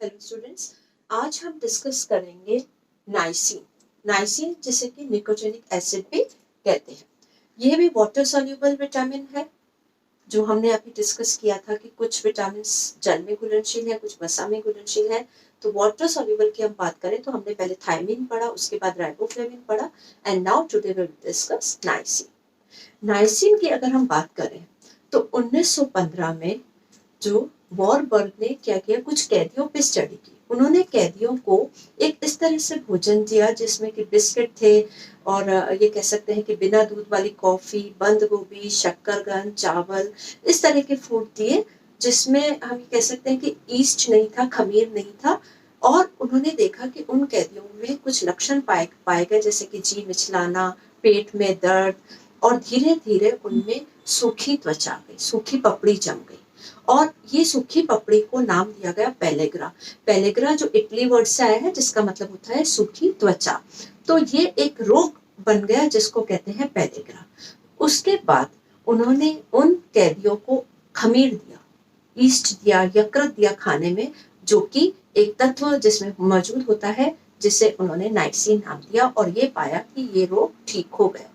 Hello students, आज हम discuss करेंगे नाइसिन। नाइसिन जिसे कि निकोटिनिक एसिड भी कहते हैं। यह भी वाटर सॉल्युबल विटामिन है। जो हमने अभी डिस्कस किया था कि कुछ विटामिन जल में घुलनशील है, कुछ वसा में घुलनशील है। तो वाटर सॉल्युबल की हम बात करें तो हमने पहले थायमिन पढ़ा, उसके बाद राइबोफ्लेविन पढ़ा and now today we will discuss niacin. Niacin की अगर हम बात करें तो 1915 में जो वॉरबर्ग ने क्या किया, कुछ कैदियों पे स्टडी की। उन्होंने कैदियों को एक इस तरह से भोजन दिया जिसमें कि बिस्किट थे और ये कह सकते हैं कि बिना दूध वाली कॉफी, बंद गोभी, शक्करकंद, चावल, इस तरह के फूड दिए जिसमें हम कह सकते हैं कि ईस्ट नहीं था, खमीर नहीं था। और उन्होंने देखा कि उन कैदियों में कुछ लक्षण पाए गए, जैसे कि जी मिचलाना, पेट में दर्द और धीरे धीरे उनमें सूखी त्वचा आ गई, सूखी पपड़ी जम गई। और ये सूखी पपड़ी को नाम दिया गया पेलेग्रा। पेलेग्रा जो इटली वर्ड से आया है जिसका मतलब होता है सूखी त्वचा। तो ये एक रोग बन गया जिसको कहते हैं पेलेग्रा। उसके बाद उन्होंने उन कैदियों को खमीर दिया, ईस्ट दिया, यकृत दिया खाने में, जो कि एक तत्व जिसमें मौजूद होता है जिसे उन्होंने नाइसिन नाम दिया। और ये पाया कि ये रोग ठीक हो गया।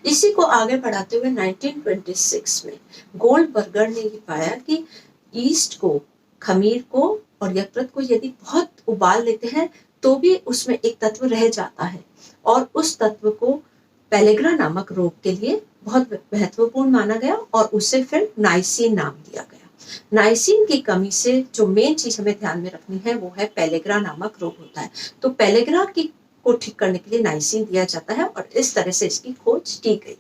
इसी को आगे बढ़ाते हुए 1926 में गोल्डबर्गर ने ये पाया कि ईस्ट को, खमीर को और यकृत को यदि बहुत उबाल लेते हैं तो भी उसमें एक तत्व रह जाता है। और उस तत्व को पेलेग्रा नामक रोग के लिए बहुत महत्वपूर्ण माना गया और उसे फिर नाइसिन नाम दिया गया। नाइसिन की कमी से जो मेन चीज हमें ध्यान में रखनी है वो है पेलेग्रा नामक रोग होता है। तो पेलेग्रा की को ठीक करने के लिए नाइसिन दिया जाता है और इस तरह से इसकी खोज की गई।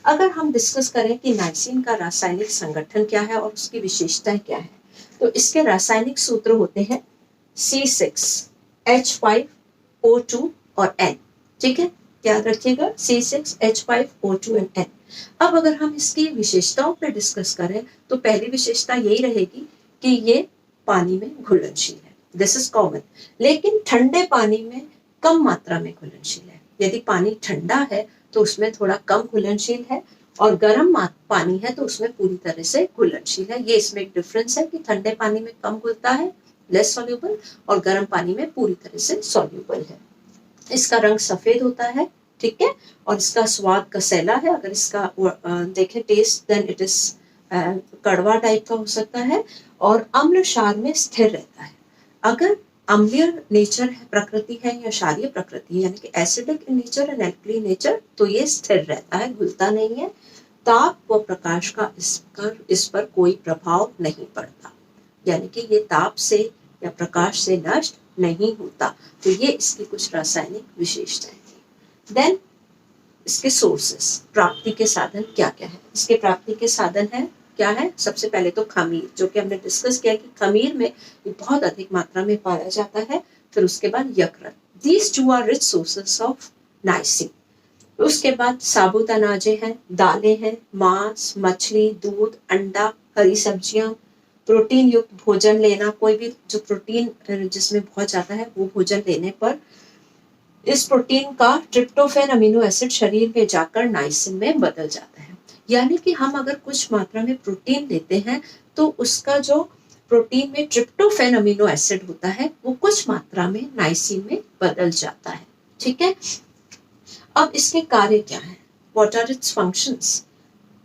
अगर हम डिस्कस करें कि नाइसिन का रासायनिक संगठन क्या है और उसकी विशेषताएं क्या है, तो इसके रासायनिक सूत्र होते हैं C6H5O2 और N। ठीक है, याद रखिएगा C6H5O2 एंड N। अब अगर हम इसकी विशेषताओं पर डिस्कस करें तो पहली विशेषता यही रहेगी कि ये पानी में घुलनशील है, दिस इज कॉमन। लेकिन ठंडे पानी में कम मात्रा में घुलनशील है। यदि पानी ठंडा है तो उसमें थोड़ा कम घुलनशील है और गर्म पानी है तो उसमें पूरी तरह से घुलनशील है। ये इसमें एक डिफरेंस है कि ठंडे पानी में कम घुलता है, लेस सॉल्यूबल, और गर्म पानी में पूरी तरह से सॉल्यूबल है। इसका रंग सफेद होता है, ठीक है, और इसका स्वाद कसैला है। अगर इसका देखें टेस्ट, देन इट इज कड़वा टाइप का हो सकता है और अम्ल क्षार में स्थिर रहता है। अगर अम्लीय नेचर है, प्रकृति है, या क्षारीय प्रकृति यानी कि acidic in nature and alkali nature, तो ये स्थिर रहता है, घुलता नहीं है। ताप व प्रकाश का इस पर कोई प्रभाव नहीं पड़ता, यानी कि ये ताप से या प्रकाश से नष्ट नहीं होता। तो ये इसकी कुछ रासायनिक विशेषताएं थी। देन इसके सोर्सेस, प्राप्ति के साधन क्या क्या है। इसके प्राप्ति के साधन है क्या है, सबसे पहले तो खमीर, जो कि हमने डिस्कस किया कि खमीर में ये बहुत अधिक मात्रा में पाया जाता है। फिर उसके बाद यकृत, these two are rich sources of niacin. उसके बाद साबुत अनाजें हैं, दालें हैं, मांस, मछली, दूध, अंडा, हरी सब्जियां, प्रोटीन युक्त भोजन लेना, कोई भी जो प्रोटीन जिसमें बहुत ज्यादा है वो भोजन लेने पर इस प्रोटीन का ट्रिप्टोफैन अमीनो एसिड शरीर में जाकर नाइसिन में बदल जाता है। यानी कि हम अगर कुछ मात्रा में प्रोटीन लेते हैं तो उसका जो प्रोटीन में ट्रिप्टोफैन अमीनो एसिड होता है वो कुछ मात्रा में नाइसिन में बदल जाता है। ठीक है, अब इसके कार्य क्या है, व्हाट आर इट्स फंक्शंस।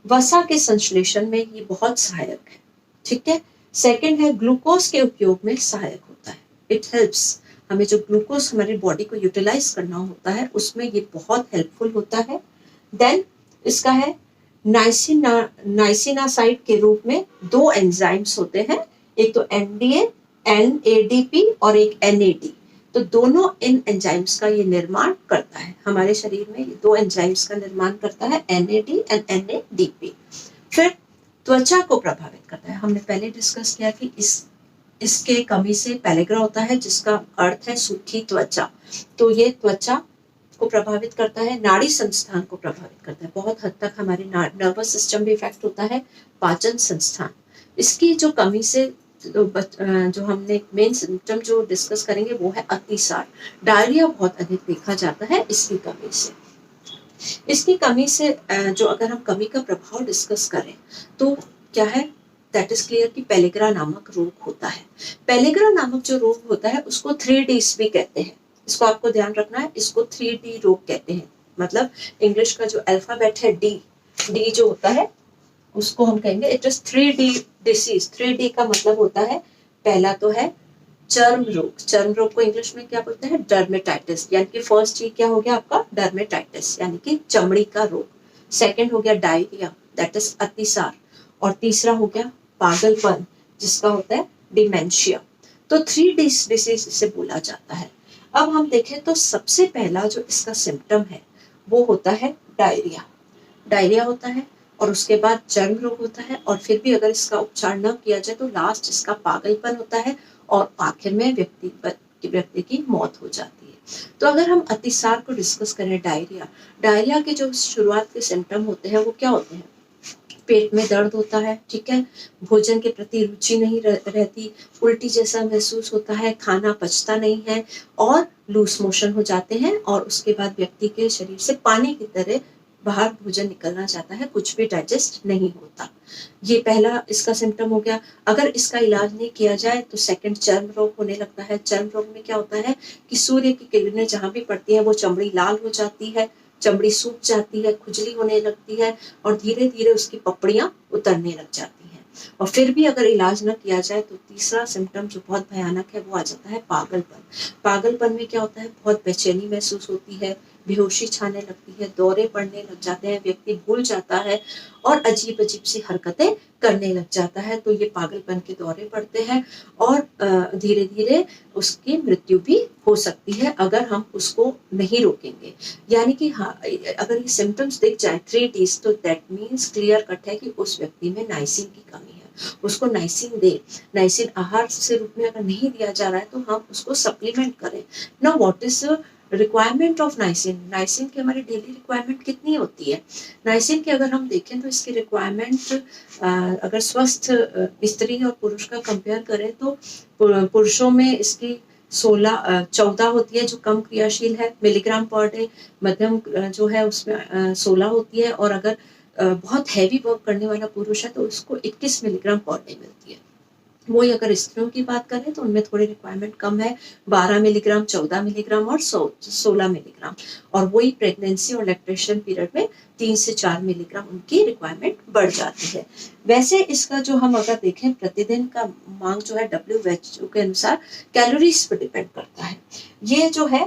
वसा के संश्लेषण में ये बहुत सहायक है। ठीक है, सेकंड है ग्लूकोज के उपयोग में सहायक होता है, इट हेल्प्स। हमें जो ग्लूकोज हमारी बॉडी को यूटिलाइज करना होता है उसमें ये बहुत हेल्पफुल होता है। देन इसका है नाइसिनासाइड के रूप में दो एंजाइम्स होते हैं, एक तो एनडीए NADP और एक NAD। तो दोनों इन एंजाइम्स का ये निर्माण करता है। हमारे शरीर में ये दो एंजाइम्स का निर्माण करता है, NAD एंड NADP। फिर त्वचा को प्रभावित करता है। हमने पहले डिस्कस किया कि इसके कमी से पेलेग्रा होता है जिसका अर्थ है सूखी त्वचा। तो ये त्वचा को प्रभावित करता है, नाड़ी संस्थान को प्रभावित करता है, बहुत हद तक हमारे नर्वस सिस्टम भी इफेक्ट होता है, पाचन संस्थान। इसकी जो कमी से जो हमने मेन सिम्टम जो डिस्कस करेंगे वो है अतिसार, डायरिया बहुत अधिक देखा जाता है इसकी कमी से। इसकी कमी से जो अगर हम कमी का प्रभाव डिस्कस करें तो क्या है, दैट इज क्लियर कि पेलिग्रा नामक रोग होता है। पेलिग्रा नामक जो रोग होता है उसको 3Ds भी कहते हैं। इसको आपको ध्यान रखना है, इसको 3D रोग कहते हैं। मतलब इंग्लिश का जो अल्फाबेट है डी जो होता है उसको हम कहेंगे it is 3D disease. 3D का मतलब होता है, पहला तो है चर्म रोग। चर्म रोग को इंग्लिश में क्या बोलते हैं? डर्मेटाइटिस। यानी कि फर्स्ट जी क्या हो गया आपका? डर्मेटाइटिस यानी कि चमड़ी का रोग। सेकंड हो गया डायरिया, दैट इज अतिसार। और तीसरा हो गया पागलपन, जिसका होता है डिमेंशिया। तो 3D डिसीज इसे बोला जाता है। अब हम देखें तो सबसे पहला जो इसका सिम्टम है वो होता है डायरिया। डायरिया होता है और उसके बाद चर्म रोग होता है, और फिर भी अगर इसका उपचार न किया जाए तो लास्ट इसका पागलपन होता है, और आखिर में व्यक्ति की मौत हो जाती है। तो अगर हम अतिसार को डिस्कस करें, डायरिया के जो शुरुआत के सिम्टम होते हैं वो क्या होते हैं? पेट में दर्द होता है, ठीक है, भोजन के प्रति रुचि नहीं रहती, उल्टी जैसा महसूस होता है, खाना पचता नहीं है, और लूज मोशन हो जाते हैं, और उसके बाद व्यक्ति के शरीर से पानी की तरह बाहर भोजन निकलना चाहता है, कुछ भी डाइजेस्ट नहीं होता। ये पहला इसका सिम्टम हो गया। अगर इसका इलाज नहीं किया जाए तो सेकंड चर्म रोग होने लगता है। चर्म रोग में क्या होता है कि सूर्य की किरणें जहां भी पड़ती है वो चमड़ी लाल हो जाती है, चमड़ी सूख जाती है, खुजली होने लगती है, और धीरे धीरे उसकी पपड़ियां उतरने लग जाती हैं। और फिर भी अगर इलाज न किया जाए तो तीसरा सिम्टम जो बहुत भयानक है वो आ जाता है पागलपन। पागलपन में क्या होता है? बहुत बेचैनी महसूस होती है, बेहोशी छाने लगती है, दौरे पड़ने लग जाते हैं, व्यक्ति भूल जाता है और अजीब अजीब सी हरकतें करने लग जाता है। तो ये पागलपन के दौरे पड़ते हैं, और धीरे धीरे उसकी मृत्यु भी हो सकती है अगर हम उसको नहीं रोकेंगे। यानी कि हाँ, अगर ये सिम्टम्स दिख जाए 3Ds तो दैट मीन्स क्लियर कट है कि उस व्यक्ति में नाइसिन की कमी है, उसको नाइसिन दे। नाइसिन आहार से रूप में अगर नहीं दिया जा रहा है तो हम उसको सप्लीमेंट करें। Now what is requirement of niacin? Niacin की हमारी डेली रिक्वायरमेंट कितनी होती है? नाइसिन की अगर हम देखें तो इसकी रिक्वायरमेंट अगर स्वस्थ स्त्री और पुरुष का कंपेयर करें तो पुरुषों में इसकी 14 होती है जो कम क्रियाशील है मिलीग्राम पर डे, मध्यम जो है उसमें 16 होती है, और अगर बहुत हैवी वर्क करने वाला पुरुष है तो उसको 21 मिलीग्राम पर डे मिलती है। वही अगर स्त्रियों की बात करें तो उनमें थोड़ी रिक्वायरमेंट कम है, 12 मिलीग्राम, 14 मिलीग्राम और 16 मिलीग्राम। और वही प्रेगनेंसी और लैक्टेशन पीरियड में 3 से 4 मिलीग्राम उनकी रिक्वायरमेंट बढ़ जाती है। वैसे इसका जो हम अगर देखें प्रतिदिन का मांग जो है WHO के अनुसार कैलोरीज पर डिपेंड करता है। ये जो है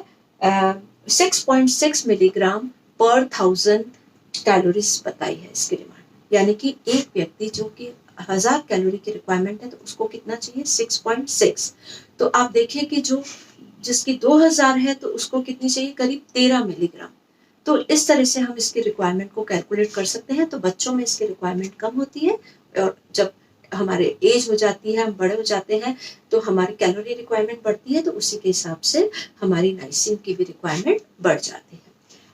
6.6 मिलीग्राम पर 1000 कैलोरीज बताई है इसकी डिमांड। यानी कि एक व्यक्ति जो कि 1000 कैलोरी की रिक्वायरमेंट है तो उसको कितना चाहिए? 6.6। तो आप देखिए कि जो जिसकी 2000 है तो उसको कितनी चाहिए? करीब 13 मिलीग्राम। तो इस तरह से हम इसकी रिक्वायरमेंट को कैलकुलेट कर सकते हैं। तो बच्चों में इसकी रिक्वायरमेंट कम होती है, और जब हमारे एज हो जाती है, हम बड़े हो जाते हैं, तो हमारी कैलोरी रिक्वायरमेंट बढ़ती है, तो उसी के हिसाब से हमारी नाइसिन की भी रिक्वायरमेंट बढ़ जाती है।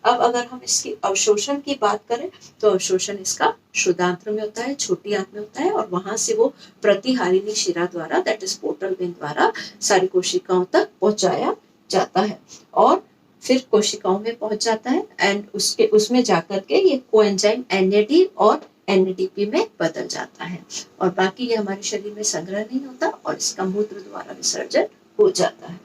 अब अगर हम इसकी अवशोषण की बात करें तो अवशोषण इसका शुद्धांत्र में होता है, छोटी आंत में होता है, और वहां से वो प्रतिहारिणी शिरा द्वारा, दैट इज पोर्टल वेन द्वारा सारी कोशिकाओं तक पहुंचाया जाता है, और फिर कोशिकाओं में पहुंच जाता है, एंड उसमें जाकर के ये कोएंजाइम NAD और NADP में बदल जाता है, और बाकी ये हमारे शरीर में संग्रह नहीं होता और इसका मूत्र द्वारा विसर्जन हो जाता है।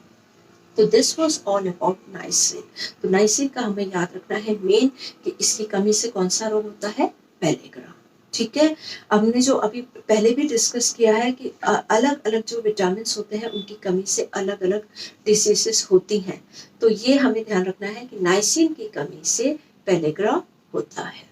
तो this was all about niacin. तो नाइसिन का हमें याद रखना है मेन कि इसकी कमी से कौन सा रोग होता है? पेलिग्रा। ठीक है, हमने जो अभी पहले भी डिस्कस किया है कि अलग अलग जो विटामिन होते हैं उनकी कमी से अलग अलग डिसीजेस होती हैं। तो ये हमें ध्यान रखना है कि नाइसिन की कमी से पेलिग्रा होता है।